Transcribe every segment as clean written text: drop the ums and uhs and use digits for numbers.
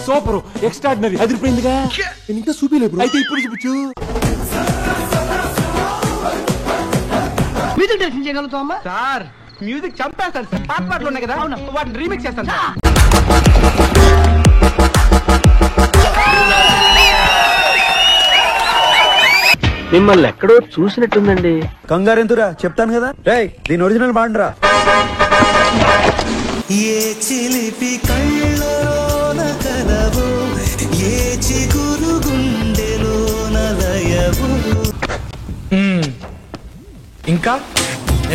Super extraordinary అదిరిపోయిందిగా. ఇంకా చూపిలేదు అయితే ఇప్పుడు చూపించు. మ్యూజిక్ డైరెక్షన్ చేయగలుగుతామా సార్? మ్యూజిక్ చంపేస్తాను సార్. పాత పాటలు ఉన్నాయి కదా, వాటిని రీమిక్స్ చేస్తాను సార్. మిమ్మల్ని ఎక్కడో చూసినట్టుందండి. కంగారెంతురా చెప్తాను కదా. రేయ్ దీని ఒరిజినల్ బాండ్రా. ఏ చిలిపి కళ్ళలోన కలవు, ఏ చిగురు గుండెలోన లయవు. ఇంకా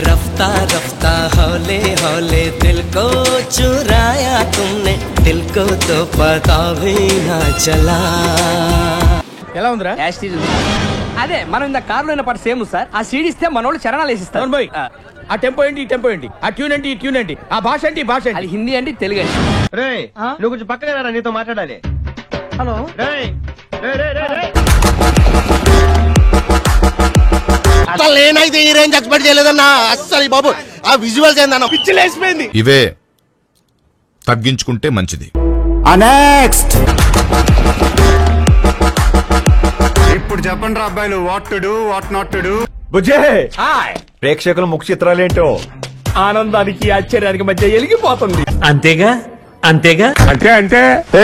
రఫ్తా రఫ్తా హౌలే హౌలే దిల్ కో చురాయా తుమ్నే, దిల్ కో తో పతా భీ నా చలా. ఎలా ఉందిరా? అదే మనం ఇంత కారులో అయిన పాట సేమ్ సార్. ఆ సీడీ ఇస్తే మనోళ్ళు చరణాలు వేసిస్తారు. ఆ టెంపో ఏంటి, ఈ టెంపో ఏంటి, ఆ ట్యూన్ ఏంటి, ఈ ట్యూన్ ఏంటి, ఆ భాష ఏంటి, ఈ భాష ఏంటి? అది హిందీ అండి, తెలుగు అండి. రేయ్ నువ్వు కొంచెం పక్కన రా, నీతో మాట్లాడాలి. హలో రేయ్ రేయ్ రేయ్ రేయ్ రేయ్. నేనైతే ఈ రేంజ్ ఎక్స్పెక్ట్ చేయలేదన్నా అస్సలు. బాబు ఆ విజువల్స్ ఏందన్నా పిచ్చి లేసిపోయింది. ఇవే తగ్గించుకుంటే మంచిది. నెక్స్ట్ ఇప్పుడు చెప్పండి రా అబ్బాయిలు, what to do what not to do. బుజ్జే ప్రేక్షకుల ముఖ చిత్రాలేంటో ఆనందానికి ఆశ్చర్యానికి మధ్య ఎలిగిపోతుంది. అంతేగా అంతేగా అంటే